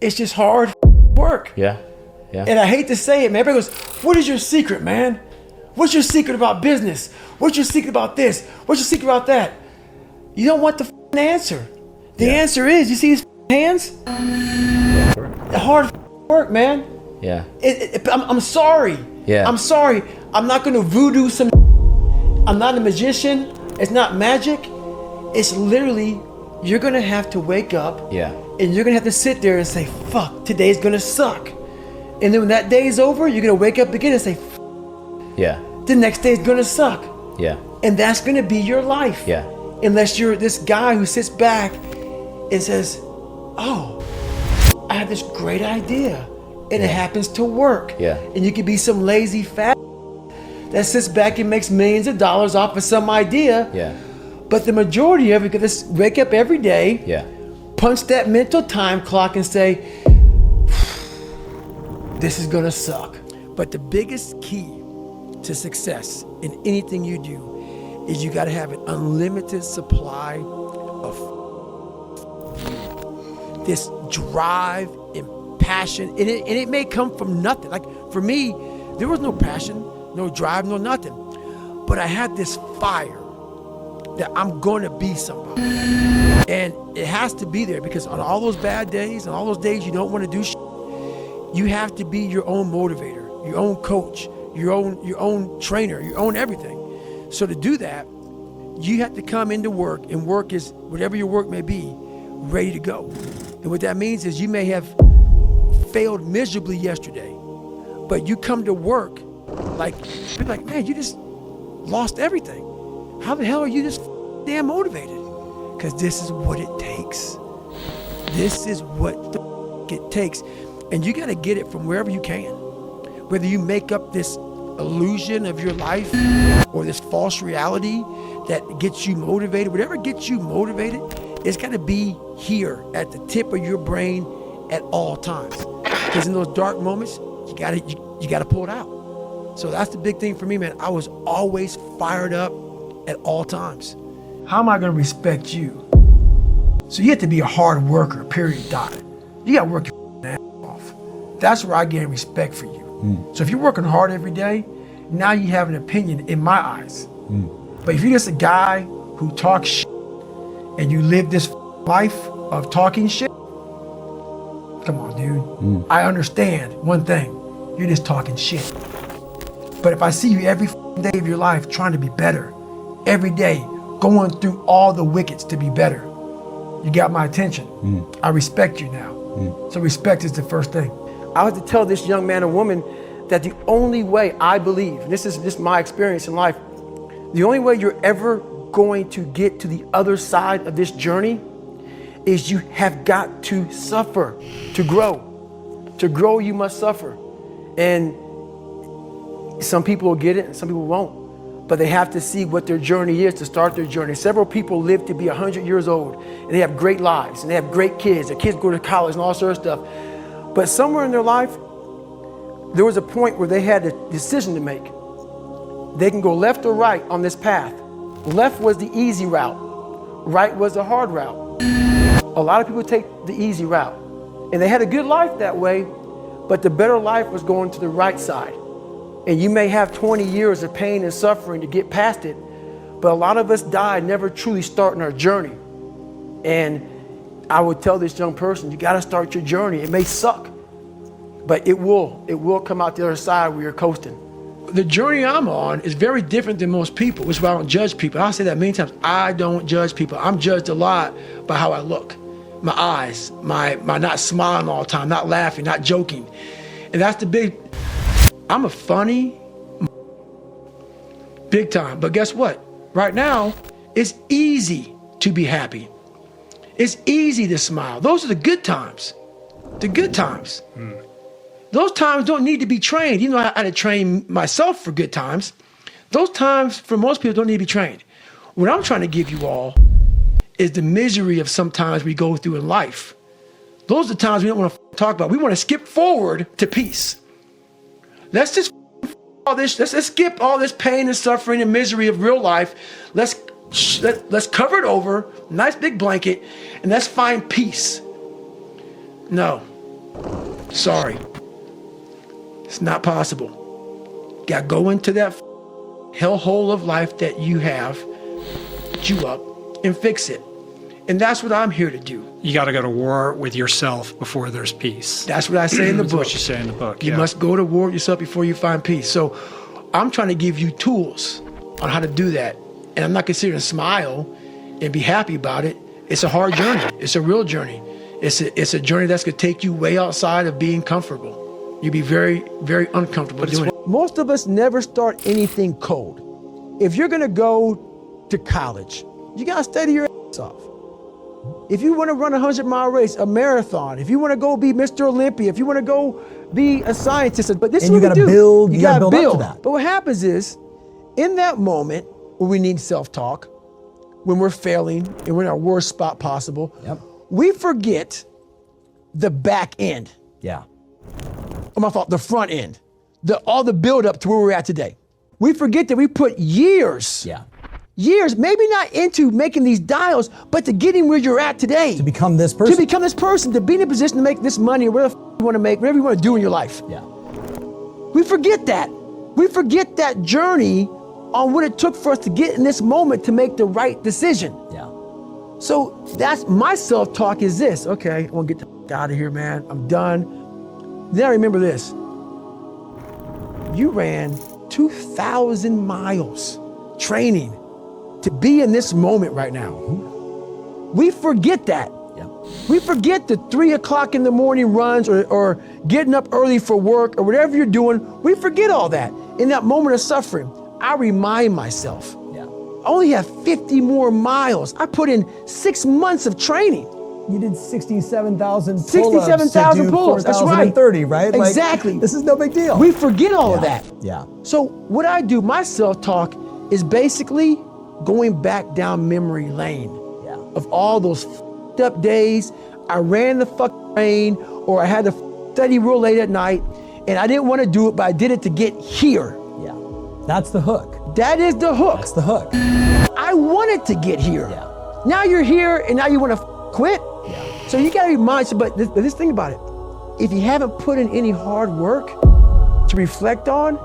It's just hard work. Yeah. Yeah. And I hate to say it, man. Everybody goes, what is your secret, man? What's your secret about business? What's your secret about this? What's your secret about that? You don't want the answer. The answer is, you see these hands? Hard work, man. Yeah. I'm sorry. Yeah. I'm sorry. I'm not going to voodoo some. I'm not a magician. It's not magic. It's literally, you're going to have to wake up. Yeah. And you're going to have to sit there and say, fuck, today's going to suck. And then when that day is over, you're going to wake up again and say, Yeah. the next day is going to suck. Yeah. And that's going to be your life. Yeah. Unless you're this guy who sits back and says, oh, I have this great idea. And it happens to work. Yeah. And you could be some lazy fat that sits back and makes millions of dollars off of some idea. Yeah. But the majority of it could just wake up every day, Yeah. punch that mental time clock and say, this is gonna suck. But the biggest key to success in anything you do is you gotta have an unlimited supply of this drive and passion. And it may come from nothing. Like for me, there was no passion, no drive, no nothing. But I had this fire that I'm gonna be somebody. And it has to be there because on all those bad days and all those days you don't wanna do shit, you have to be your own motivator, your own coach, your own trainer, your own everything. So to do that, you have to come into work, and work is whatever your work may be, ready to go. And what that means is you may have failed miserably yesterday, but you come to work like, you're like, man, you just lost everything. How the hell are you this damn motivated? Because this is what it takes. This is what it takes. And you got to get it from wherever you can. Whether you make up this illusion of your life or this false reality that gets you motivated, whatever gets you motivated, it's got to be here at the tip of your brain at all times. Because in those dark moments, you got to pull it out. So that's the big thing for me, man. I was always fired up at all times. How am I going to respect you? So you have to be a hard worker, period, dot. You got to work your ass off. That's where I gain respect for you. So if you're working hard every day, now you have an opinion in my eyes. But if you're just a guy who talks shit and you live this life of talking shit, come on, dude. I understand one thing. You're just talking shit. But if I see you every day of your life trying to be better, every day going through all the wickets to be better, you got my attention. I respect you now. So respect is the first thing. I had to tell this young man or woman that the only way I believe, and this is my experience in life, the only way you're ever going to get to the other side of this journey is you have got to suffer to grow. To grow, you must suffer. And some people will get it and some people won't. But they have to see what their journey is to start their journey. Several people live to be 100 years old and they have great lives and they have great kids. Their kids go to college and all sorts of stuff. But somewhere in their life, there was a point where they had a decision to make. They can go left or right on this path. Left was the easy route. Right was the hard route. A lot of people take the easy route. And they had a good life that way, but the better life was going to the right side. And you may have 20 years of pain and suffering to get past it, but a lot of us die never truly starting our journey. And I would tell this young person, you got to start your journey. It may suck, but it will come out the other side where you're coasting. The journey I'm on is very different than most people, which is why I don't judge people. I'll say that many times. I don't judge people. I'm judged a lot by how I look, my eyes, my not smiling all the time, not laughing, not joking. And that's the big, I'm a funny, big time. But guess what? Right now, it's easy to be happy. It's easy to smile. Those are the good times. The good times. Those times don't need to be trained. Even though I had to train myself for good times, those times for most people don't need to be trained. What I'm trying to give you all is the misery of sometimes we go through in life. Those are the times we don't want to talk about. We want to skip forward to peace. Let's just let's skip all this pain and suffering and misery of real life. Let's cover it over, nice big blanket, and let's find peace. No, Sorry. It's not possible. Got to go into that hellhole of life that you have, chew up, and fix it. And that's what I'm here to do. You got to go to war with yourself before there's peace. That's what I say in the That's book. what you say in the book. You must go to war with yourself before you find peace. So I'm trying to give you tools on how to do that. And I'm not considering smile and be happy about it. It's a hard journey. It's a real journey. It's a journey that's going to take you way outside of being comfortable. You'll be very, very uncomfortable doing it. Most of us never start anything cold. If you're going to go to college, you got to study your ass off. If you want to run a 100-mile race, a marathon, if you want to go be Mr. Olympia, if you want to go be a scientist, but this is what we do. You got to build up to that. But what happens is, in that moment where we need self-talk, when we're failing and we're in our worst spot possible, we forget the back end. Yeah. Oh, my fault, the front end. All the build up to where we're at today. We forget that we put years, maybe not into making these dials, but to getting where you're at today. To become this person. To become this person, to be in a position to make this money or whatever you want to make, whatever you want to do in your life. Yeah. We forget that. We forget that journey on what it took for us to get in this moment to make the right decision. Yeah. So that's my self-talk is this. Okay, I want to get the out of here, man. I'm done. Then I remember this. You ran 2,000 miles training to be in this moment right now. We forget that. Yeah. We forget the 3 o'clock in the morning runs or getting up early for work or whatever you're doing. We forget all that. In that moment of suffering, I remind myself, I only have 50 more miles. I put in 6 months of training. You did 67,000 pull-ups. 67,000 pull-ups, that's right. 30, right? Exactly. Like, this is no big deal. We forget all of that. Yeah. So what I do, my self-talk is basically going back down memory lane of all those f***ed up days. I ran the fucking rain or I had to study real late at night and I didn't want to do it, but I did it to get here. Yeah. That's the hook. That is the hook. That's the hook. I wanted to get here. Yeah. Now you're here and now you want to quit. Yeah. So you gotta be mindful, but this thing about it, if you haven't put in any hard work to reflect on,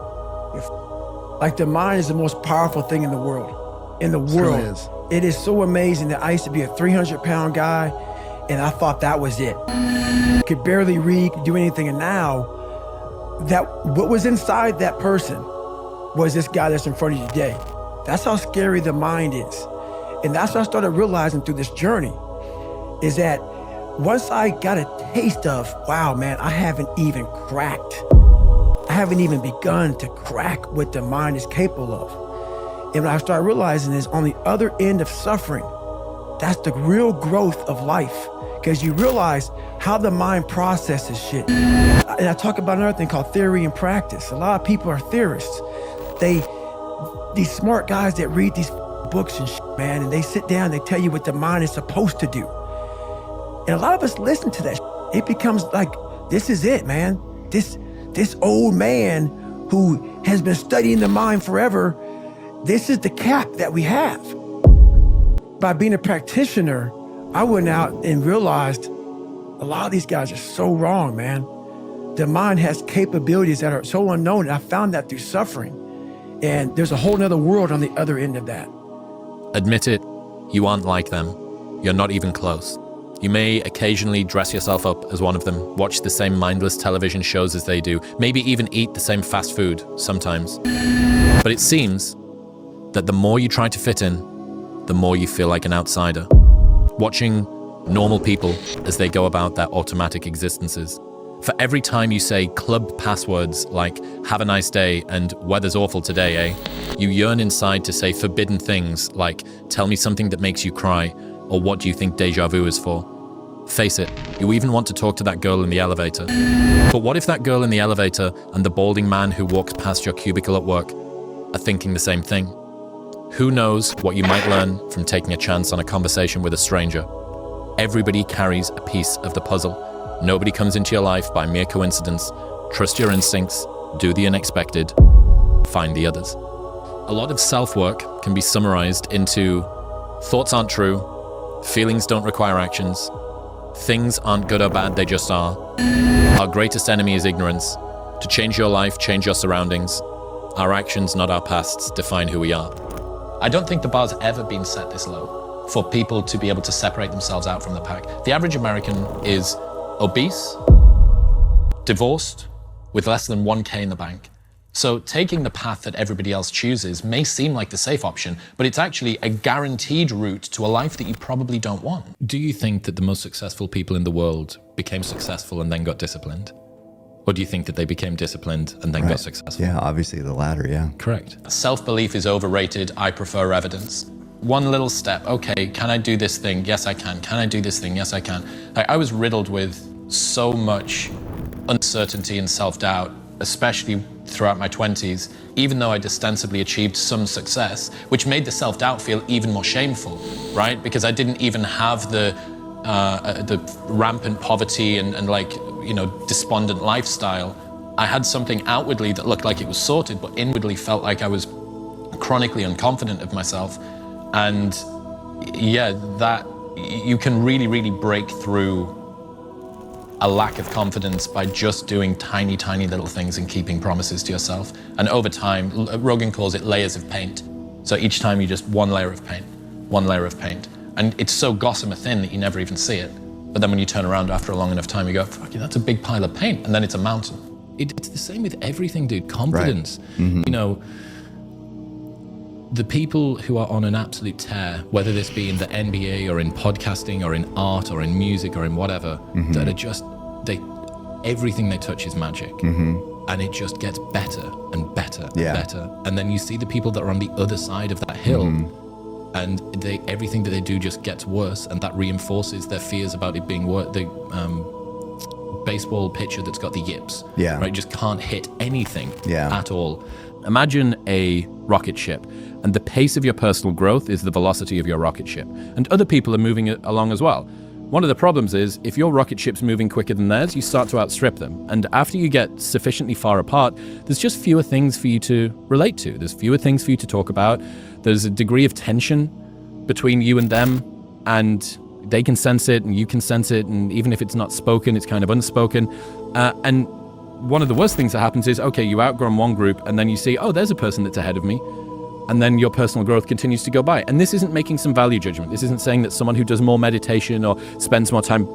like the mind is the most powerful thing in the world. In the world. It is so amazing that I used to be a 300-pound guy and I thought that was it. Could barely read, could do anything, and now that what was inside that person was this guy that's in front of you today. That's how scary the mind is. And that's what I started realizing through this journey, is that once I got a taste of, wow, man, I haven't even cracked. I haven't even begun to crack what the mind is capable of. And what I started realizing is on the other end of suffering, that's the real growth of life. Because you realize how the mind processes shit. And I talk about another thing called theory and practice. A lot of people are theorists. These smart guys that read these books and shit, man, and they sit down, they tell you what the mind is supposed to do. And a lot of us listen to that shit. It becomes like, this is it, man. This old man who has been studying the mind forever, this is the cap that we have. By being a practitioner, I went out and realized a lot of these guys are so wrong, man. The mind has capabilities that are so unknown, and I found that through suffering. And there's a whole nother world on the other end of that. Admit it, you aren't like them. You're not even close. You may occasionally dress yourself up as one of them, watch the same mindless television shows as they do, maybe even eat the same fast food sometimes. But it seems that the more you try to fit in, the more you feel like an outsider. Watching normal people as they go about their automatic existences. For every time you say club passwords like, have a nice day and weather's awful today, eh? You yearn inside to say forbidden things like, tell me something that makes you cry, or what do you think deja vu is for? Face it, you even want to talk to that girl in the elevator. But what if that girl in the elevator and the balding man who walks past your cubicle at work are thinking the same thing? Who knows what you might learn from taking a chance on a conversation with a stranger? Everybody carries a piece of the puzzle. Nobody comes into your life by mere coincidence. Trust your instincts, do the unexpected, find the others. A lot of self-work can be summarized into thoughts aren't true, feelings don't require actions, things aren't good or bad, they just are, Our greatest enemy is ignorance. To change your life, change your surroundings. Our actions, not our pasts, define who we are. I don't think the bar's ever been set this low for people to be able to separate themselves out from the pack. The average American is obese, divorced, with less than 1K in the bank. So taking the path that everybody else chooses may seem like the safe option, but it's actually a guaranteed route to a life that you probably don't want. Do you think that the most successful people in the world became successful and then got disciplined? Or do you think that they became disciplined and then got successful? Yeah, obviously the latter, yeah. Correct. Self-belief is overrated. I prefer evidence. One little step. Okay, can I do this thing? Yes, I can. Can I do this thing? Yes, I can. I was riddled with so much uncertainty and self-doubt, especially throughout my 20s, even though I'd ostensibly achieved some success, which made the self-doubt feel even more shameful, right? Because I didn't even have the rampant poverty and like, you know, despondent lifestyle. I had something outwardly that looked like it was sorted, but inwardly felt like I was chronically unconfident of myself. And yeah, that you can really, really break through a lack of confidence by just doing tiny, tiny little things and keeping promises to yourself. And over time, Rogan calls it layers of paint. So each time you just one layer of paint, one layer of paint. And it's so gossamer thin that you never even see it. But then when you turn around after a long enough time, you go, fuck yeah, that's a big pile of paint. And then it's a mountain. It's the same with everything, dude. Confidence. Right. Mm-hmm. You know, the people who are on an absolute tear, whether this be in the NBA or in podcasting or in art or in music or in whatever, that are just, everything they touch is magic. And it just gets better and better and better. And then you see the people that are on the other side of that hill, and everything that they do just gets worse, and that reinforces their fears about it being worse. The baseball pitcher that's got the yips, right, just can't hit anything at all. Imagine a rocket ship, and the pace of your personal growth is the velocity of your rocket ship, and other people are moving it along as well. One of the problems is if your rocket ship's moving quicker than theirs, you start to outstrip them. And after you get sufficiently far apart, there's just fewer things for you to relate to. There's fewer things for you to talk about. There's a degree of tension between you and them, and they can sense it and you can sense it. And even if it's not spoken, it's kind of unspoken. And one of the worst things that happens is, okay, you outgrown one group and then you see, oh, there's a person that's ahead of me. And then your personal growth continues to go by. And this isn't making some value judgment. This isn't saying that someone who does more meditation or spends more time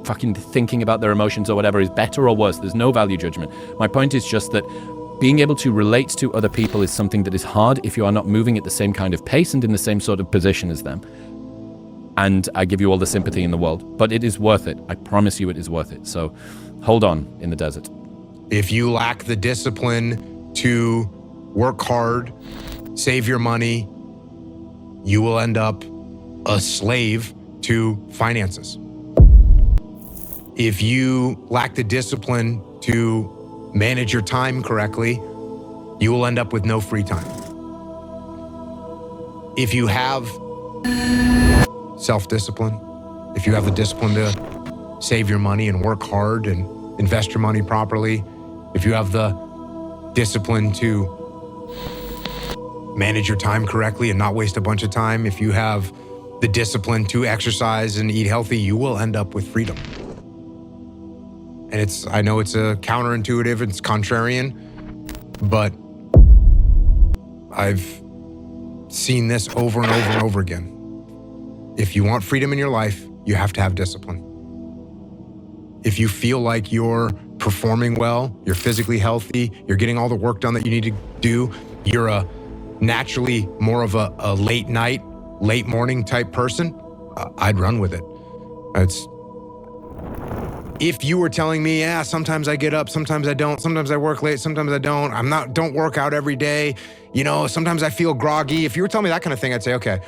fucking thinking about their emotions or whatever is better or worse. There's no value judgment. My point is just that being able to relate to other people is something that is hard if you are not moving at the same kind of pace and in the same sort of position as them. And I give you all the sympathy in the world, but it is worth it. I promise you it is worth it. So hold on in the desert. If you lack the discipline to work hard, save your money, you will end up a slave to finances. If you lack the discipline to manage your time correctly, you will end up with no free time. If you have self-discipline, if you have the discipline to save your money and work hard and invest your money properly, if you have the discipline to manage your time correctly and not waste a bunch of time, if you have the discipline to exercise and eat healthy, you will end up with freedom. And I know it's a counterintuitive, it's contrarian, but I've seen this over and over and over again. If you want freedom in your life, you have to have discipline. If you feel like you're performing well, you're physically healthy, you're getting all the work done that you need to do, you're naturally more of a late night, late morning type person, I'd run with it. If you were telling me, yeah, sometimes I get up, sometimes I don't, sometimes I work late, sometimes I don't work out every day, sometimes I feel groggy. If you were telling me that kind of thing, I'd say, okay,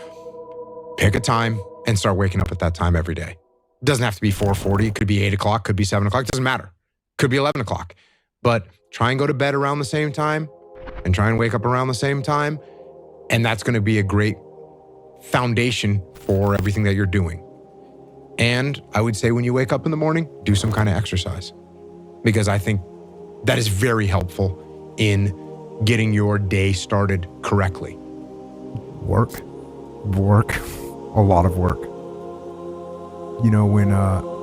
pick a time and start waking up at that time every day. It doesn't have to be 4:40, it could be 8 o'clock, could be 7 o'clock, it doesn't matter. Could be 11 o'clock, but try and go to bed around the same time and try and wake up around the same time. And that's going to be a great foundation for everything that you're doing. And I would say when you wake up in the morning, do some kind of exercise, because I think that is very helpful in getting your day started correctly. Work, a lot of work. When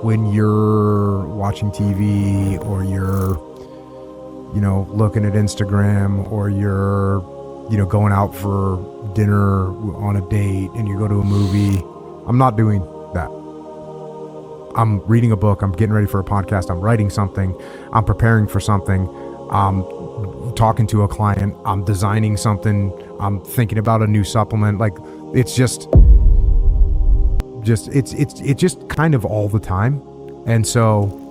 when you're watching TV or you're, looking at Instagram or you're, going out for dinner on a date and you go to a movie. I'm not doing that. I'm reading a book. I'm getting ready for a podcast. I'm writing something. I'm preparing for something. I'm talking to a client. I'm designing something. I'm thinking about a new supplement. Like, it's just kind of all the time. And so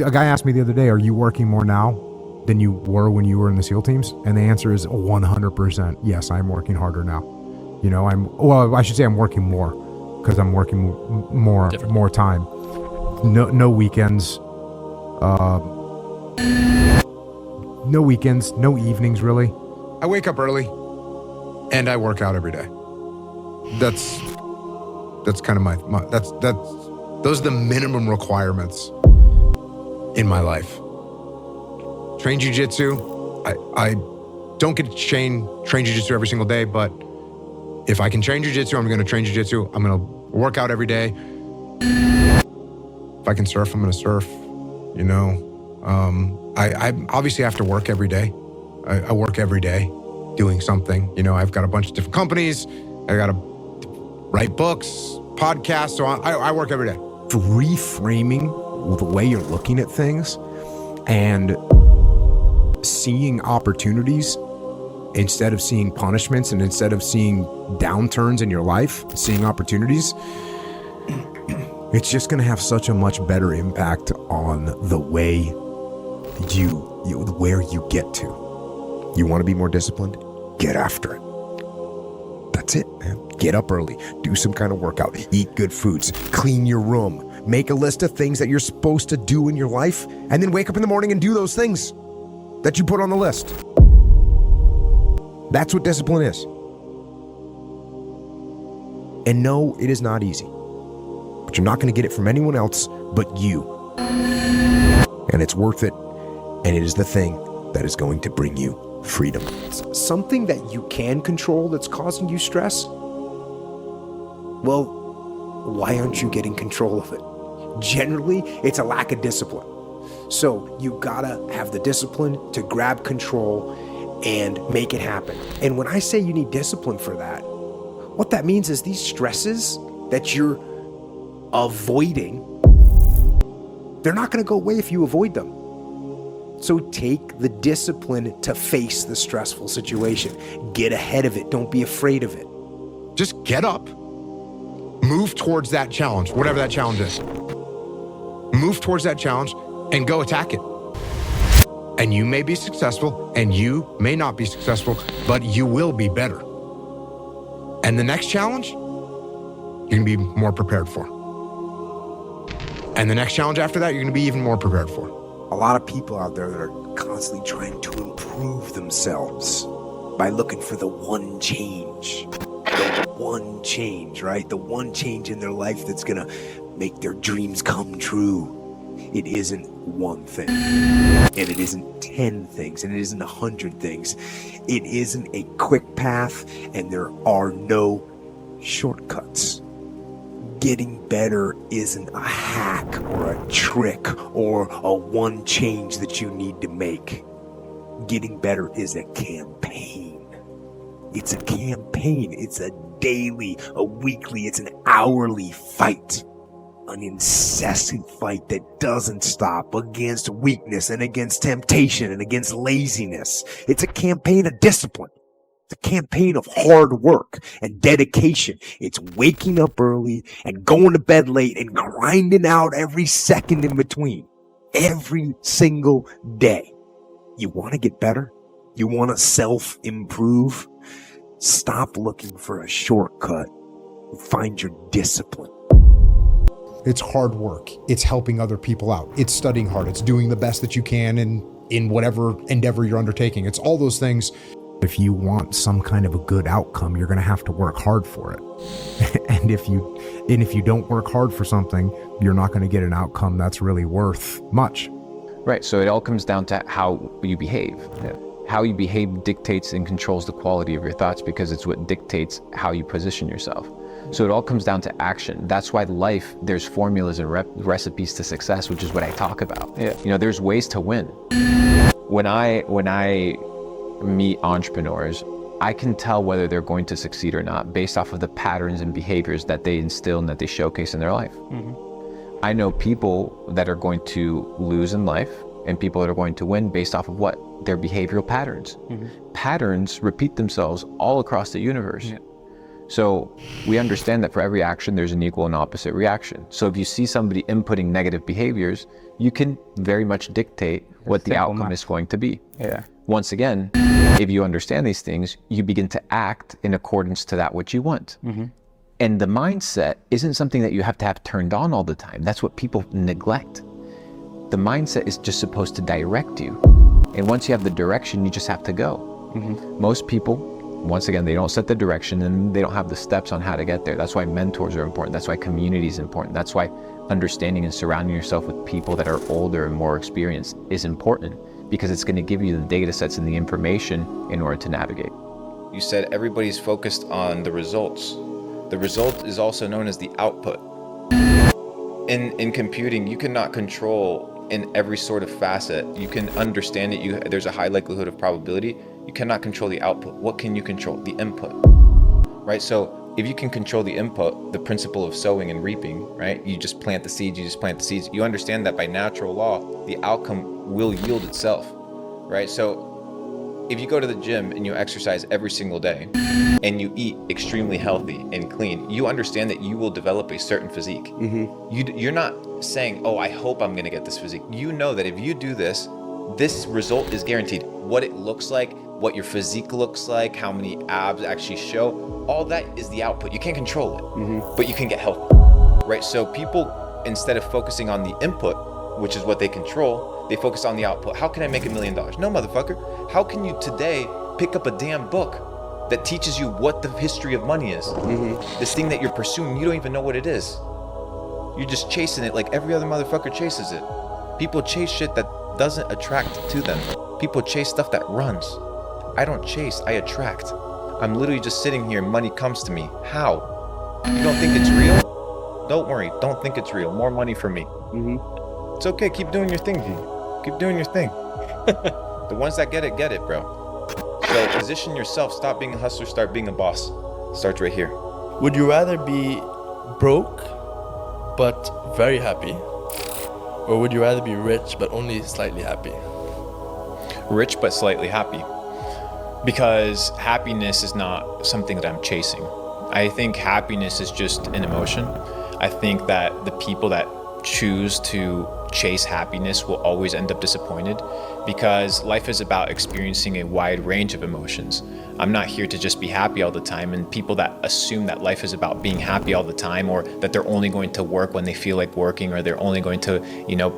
a guy asked me the other day, are you working more now than you were when you were in the SEAL teams? And the answer is 100%. Yes, I'm working harder now. I should say I'm working more, because I'm working more time. No weekends. No weekends, no evenings really. I wake up early and I work out every day. That's kind of my those are the minimum requirements in my life. Train jiu-jitsu. I don't get to train jiu-jitsu every single day, but if I can train jiu-jitsu, I'm going to train jiu-jitsu. I'm going to work out every day. If I can surf, I'm going to surf, I obviously have to work every day. I work every day doing something. I've got a bunch of different companies. I got to write books, podcasts. So I work every day. Reframing the way you're looking at things and seeing opportunities instead of seeing punishments, and instead of seeing downturns in your life, seeing opportunities, it's just going to have such a much better impact on the way where you get to. You want to be more disciplined? Get after it. That's it, man. Get up early, do some kind of workout, eat good foods, clean your room, make a list of things that you're supposed to do in your life, and then wake up in the morning and do those things that you put on the list. That's what discipline is. And no, it is not easy. But you're not going to get it from anyone else but you. And it's worth it. And it is the thing that is going to bring you freedom. Something that you can control that's causing you stress? Well, why aren't you getting control of it? Generally, it's a lack of discipline. So you gotta have the discipline to grab control and make it happen. And when I say you need discipline for that, what that means is these stresses that you're avoiding, they're not going to go away if you avoid them. So take the discipline to face the stressful situation. Get ahead of it. Don't be afraid of it. Just get up, move towards that challenge, whatever that challenge is. Move towards that challenge and go attack it. And you may be successful and you may not be successful, but you will be better. And the next challenge, you're going to be more prepared for. And the next challenge after that, you're going to be even more prepared for. A lot of people out there that are constantly trying to improve themselves by looking for the one change. The one change, right? The one change in their life that's going to make their dreams come true. It isn't one thing, and it isn't 10 things, and it isn't 100 things. It isn't a quick path, and there are no shortcuts. Getting better isn't a hack or a trick or a one change that you need to make. Getting better is a campaign. It's a campaign. It's a daily, a weekly, it's an hourly fight. An incessant fight that doesn't stop against weakness and against temptation and against laziness. It's a campaign of discipline. It's a campaign of hard work and dedication. It's waking up early and going to bed late and grinding out every second in between. Every single day. You want to get better? You want to self-improve? Stop looking for a shortcut. Find your discipline. It's hard work. It's helping other people out. It's studying hard. It's doing the best that you can in whatever endeavor you're undertaking. It's all those things. If you want some kind of a good outcome, you're going to have to work hard for it. and if you don't work hard for something, you're not going to get an outcome that's really worth much. Right. So it all comes down to how you behave. Yeah. How you behave dictates and controls the quality of your thoughts, because it's what dictates how you position yourself. So it all comes down to action. That's why life, there's formulas and recipes to success, which is what I talk about. Yeah. You know, there's ways to win. When I meet entrepreneurs, I can tell whether they're going to succeed or not based off of the patterns and behaviors that they instill and that they showcase in their life. I know people that are going to lose in life and people that are going to win based off of what? Their behavioral patterns. Patterns repeat themselves all across the universe. Yeah. So we understand that for every action, there's an equal and opposite reaction. So if you see somebody inputting negative behaviors, you can very much dictate what the outcome is going to be. Yeah. Once again, if you understand these things, you begin to act in accordance to that which you want. And the mindset isn't something that you have to have turned on all the time. That's what people neglect. The mindset is just supposed to direct you. And once you have the direction, you just have to go. Most people, once again, they don't set the direction and they don't have the steps on how to get there. That's why mentors are important. That's why community is important. That's why understanding and surrounding yourself with people that are older and more experienced is important, because it's going to give you the data sets and the information in order to navigate. You said everybody's focused on the results. The result is also known as the output. In computing, you cannot control in every sort of facet. You can understand it. There's a high likelihood of probability. You cannot control the output. What can you control? The input, right? So if you can control the input, the principle of sowing and reaping, right? You just plant the seeds, you understand that by natural law, the outcome will yield itself, right? So if you go to the gym and you exercise every single day and you eat extremely healthy and clean, you understand that you will develop a certain physique. You're not saying, oh, I hope I'm gonna get this physique. You know that if you do this, this result is guaranteed. What it looks like, what your physique looks like, how many abs actually show, all that is the output. You can't control it, but you can get healthy, right? So people, instead of focusing on the input, which is what they control, they focus on the output. How can I make $1 million? No, motherfucker. How can you today pick up a damn book that teaches you what the history of money is? This thing that you're pursuing, you don't even know what it is. You're just chasing it like every other motherfucker chases it. People chase shit that doesn't attract to them. People chase stuff that runs. I don't chase, I attract. I'm literally just sitting here and money comes to me. How? You don't think it's real? Don't worry, don't think it's real. More money for me. It's okay, keep doing your thing, G. Keep doing your thing. The ones that get it, bro. So position yourself, stop being a hustler, start being a boss. Starts right here. Would you rather be broke but very happy? Or would you rather be rich but only slightly happy? Rich but slightly happy. Because happiness is not something that I'm chasing. I think happiness is just an emotion. I think that the people that choose to chase happiness will always end up disappointed, because life is about experiencing a wide range of emotions. I'm not here to just be happy all the time, and people that assume that life is about being happy all the time, or that they're only going to work when they feel like working, or they're only going to,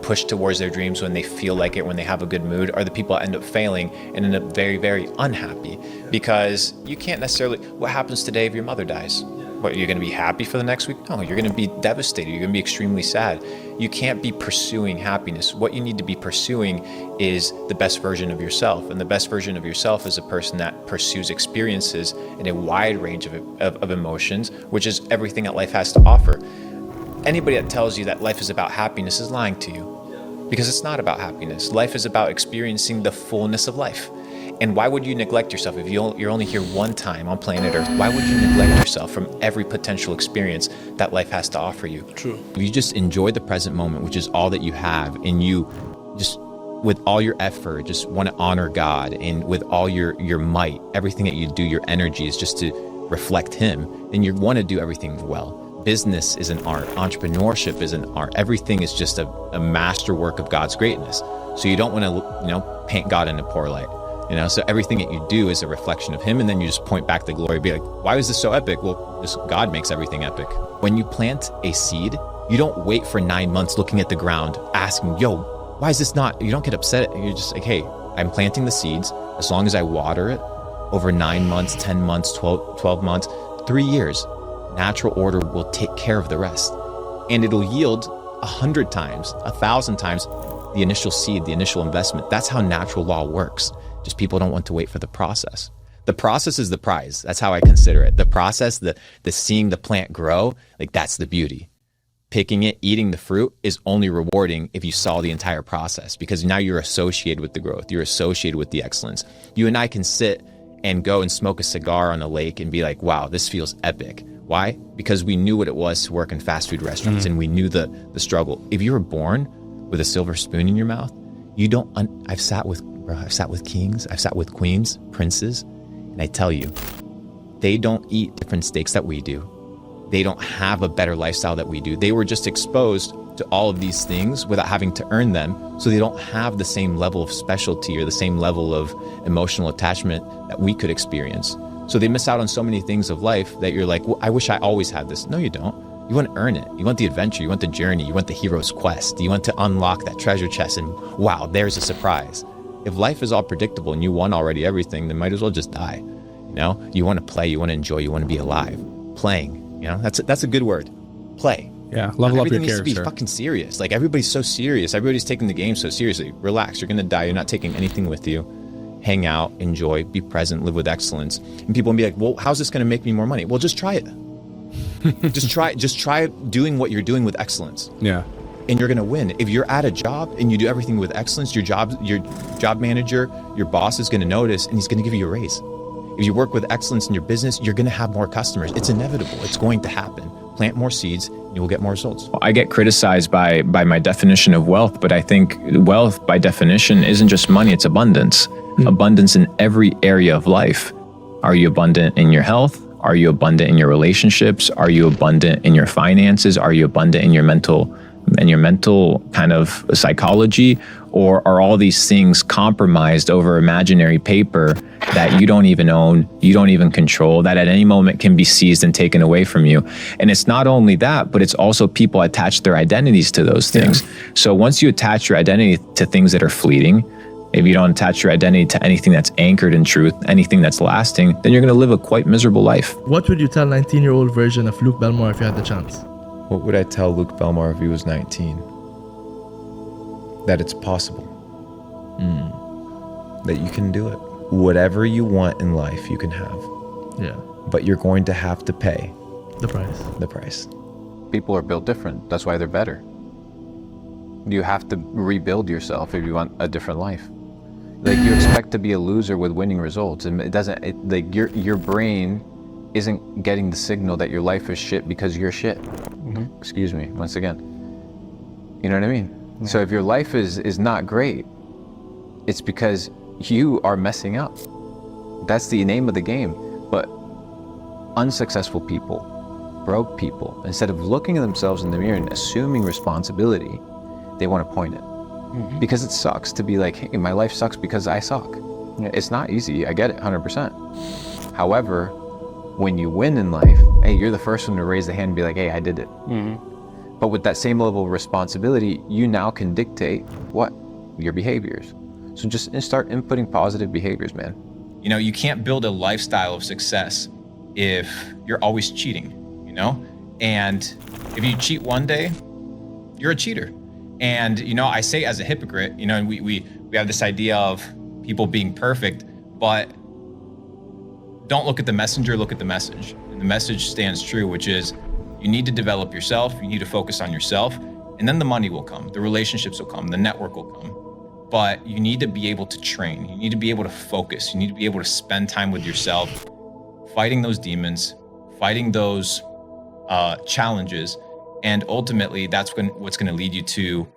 push towards their dreams when they feel like it, when they have a good mood, are the people that end up failing and end up very, very unhappy. Because you can't necessarily, what happens today if your mother dies? What, you're going to be happy for the next week? No, you're going to be devastated. You're going to be extremely sad. You can't be pursuing happiness. What you need to be pursuing is the best version of yourself. And the best version of yourself is a person that pursues experiences in a wide range of emotions, which is everything that life has to offer. Anybody that tells you that life is about happiness is lying to you, because it's not about happiness. Life is about experiencing the fullness of life. And why would you neglect yourself if you're only here one time on planet Earth? Why would you neglect yourself from every potential experience that life has to offer you? True. If you just enjoy the present moment, which is all that you have, and you just, with all your effort, just want to honor God, and with all your might, everything that you do, your energy is just to reflect Him, and you want to do everything well. Business is an art. Entrepreneurship is an art. Everything is just a masterwork of God's greatness. So you don't want to, paint God in a poor light. So everything that you do is a reflection of Him, and then you just point back the glory, be like, why was this so epic? Well, just God makes everything epic. When you plant a seed, you don't wait for 9 months looking at the ground, asking, yo, why is this not? You don't get upset. You're just like, hey, I'm planting the seeds. As long as I water it over 9 months, 10 months, 12 months, 3 years, natural order will take care of the rest. And it'll yield 100 times, 1,000 times the initial seed, the initial investment. That's how natural law works. Just people don't want to wait for the process. The process is the prize. That's how I consider it. The process, the seeing the plant grow, like that's the beauty. Picking it, eating the fruit is only rewarding if you saw the entire process, because now you're associated with the growth. You're associated with the excellence. You and I can sit and go and smoke a cigar on a lake and be like, wow, this feels epic. Why? Because we knew what it was to work in fast food restaurants and we knew the struggle. If you were born with a silver spoon in your mouth, you don't, I've sat with kings, I've sat with queens, princes, and I tell you, they don't eat different steaks that we do. They don't have a better lifestyle that we do. They were just exposed to all of these things without having to earn them. So they don't have the same level of specialty or the same level of emotional attachment that we could experience. So they miss out on so many things of life that you're like, well, I wish I always had this. No, you don't. You want to earn it. You want the adventure. You want the journey. You want the hero's quest. You want to unlock that treasure chest and wow, there's a surprise. If life is all predictable and you won already everything, then might as well just die. You know, you want to play, you want to enjoy, you want to be alive. Playing. You know, that's a good word. Play. Yeah, level up your everything needs to be character. fucking serious. Like everybody's so serious. Everybody's taking the game so seriously. Relax. You're gonna die. You're not taking anything with you. Hang out, enjoy, be present, live with excellence. And people will be like, well, how's this gonna make me more money? Well, just try it. just try doing what you're doing with excellence. Yeah. And you're gonna win. If you're at a job and you do everything with excellence, your job manager, your boss is gonna notice and he's gonna give you a raise. If you work with excellence in your business, you're going to have more customers. It's inevitable. It's going to happen. Plant more seeds, and you will get more results. I get criticized by my definition of wealth, but I think wealth by definition isn't just money, it's abundance. Abundance in every area of life. Are you abundant in your health? Are you abundant in your relationships? Are you abundant in your finances? Are you abundant in your mental kind of psychology? Or are all these things compromised over imaginary paper that you don't even own, you don't even control, that at any moment can be seized and taken away from you? And it's not only that, but it's also people attach their identities to those things. Yeah. So once you attach your identity to things that are fleeting, if you don't attach your identity to anything that's anchored in truth, anything that's lasting, then you're going to live a quite miserable life. What would you tell 19-year-old version of Luke Belmore if you had the chance? What would I tell Luke Belmore if he was 19? That it's possible. That you can do it. Whatever you want in life, you can have. Yeah. But you're going to have to pay the price. The price. People are built different. That's why they're better. You have to rebuild yourself if you want a different life. Like you expect to be a loser with winning results, and like your brain isn't getting the signal that your life is shit because you're shit. Excuse me, once again. You know what I mean? Yeah. So if your life is not great, it's because you are messing up. That's the name of the game. But unsuccessful people, broke people, instead of looking at themselves in the mirror and assuming responsibility, they want to point it. Because it sucks to be like, hey, my life sucks because I suck. It's not easy, I get it, 100%. However, when you win in life, hey, you're the first one to raise the hand and be like, hey, I did it. But with that same level of responsibility, you now can dictate what? Your behaviors. So just start inputting positive behaviors, man. You know, you can't build a lifestyle of success if you're always cheating, you know? And if you cheat one day, you're a cheater. And, you know, I say as a hypocrite, you know, and we have this idea of people being perfect, but don't look at the messenger, look at the message. And the message stands true, which is you need to develop yourself, you need to focus on yourself, and then the money will come, the relationships will come, the network will come. But you need to be able to train, you need to be able to focus, you need to be able to spend time with yourself, fighting those demons, fighting those challenges, and ultimately that's what's gonna lead you to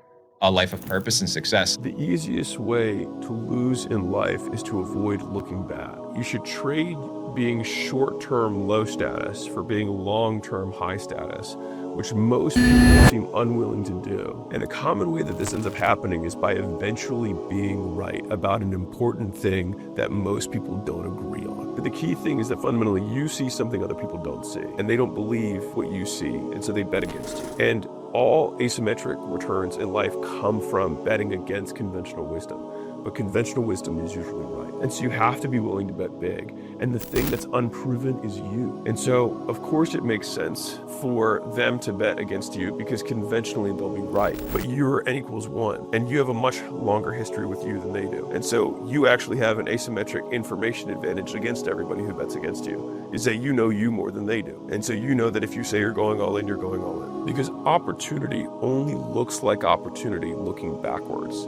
a life of purpose and success. The easiest way to lose in life is to avoid looking back. You should trade being short-term low status for being long-term high status, which most people seem unwilling to do. And a common way that this ends up happening is by eventually being right about an important thing that most people don't agree on. But the key thing is that fundamentally you see something other people don't see, and they don't believe what you see, and so they bet against you. And all asymmetric returns in life come from betting against conventional wisdom. but conventional wisdom is usually right. And so you have to be willing to bet big. And the thing that's unproven is you. And so, of course, it makes sense for them to bet against you because conventionally they'll be right. But you're n equals 1, and you have a much longer history with you than they do. And so you actually have an asymmetric information advantage against everybody who bets against you, is that you know you more than they do. And so you know that if you say you're going all in, you're going all in. Because opportunity only looks like opportunity looking backwards.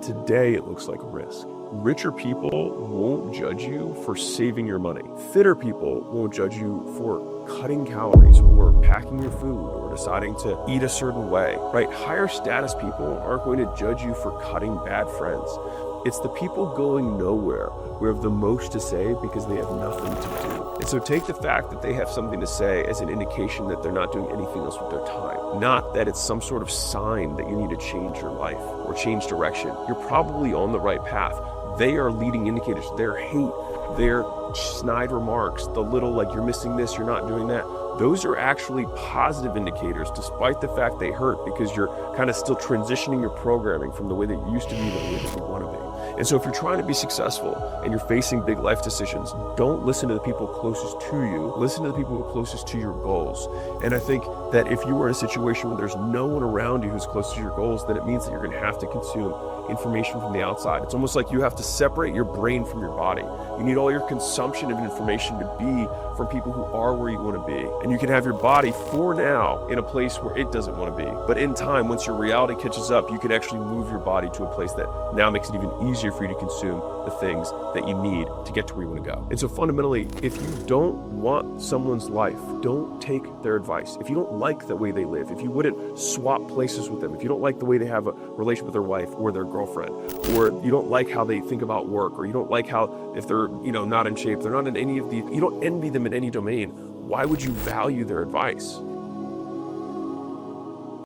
Today, it looks like risk. Richer people won't judge you for saving your money. Fitter people won't judge you for cutting calories or packing your food or deciding to eat a certain way, right? Higher status people aren't going to judge you for cutting bad friends. It's the people going nowhere who have the most to say because they have nothing to do. And so take the fact that they have something to say as an indication that they're not doing anything else with their time. Not that it's some sort of sign that you need to change your life or change direction. You're probably on the right path. They are leading indicators. Their hate, their snide remarks, the little like you're missing this, you're not doing that. Those are actually positive indicators despite the fact they hurt because you're kind of still transitioning your programming from the way that you used to be to the way that you want to be. And so if you're trying to be successful and you're facing big life decisions, don't listen to the people closest to you. Listen to the people who are closest to your goals. And I think that if you are in a situation where there's no one around you who's close to your goals, then it means that you're going to have to consume information from the outside. It's almost like you have to separate your brain from your body. You need all your consumption of information to be from people who are where you want to be. And you can have your body for now in a place where it doesn't want to be. But in time, once your reality catches up, you can actually move your body to a place that now makes it even easier for you to consume the things that you need to get to where you want to go. And so fundamentally, if you don't want someone's life, don't take their advice. If you don't like the way they live, if you wouldn't swap places with them, if you don't like the way they have a relationship with their wife or their girlfriend, or you don't like how they think about work, or you don't like how if they're, not in shape, they're not in any of the, you don't envy them in any domain, why would you value their advice?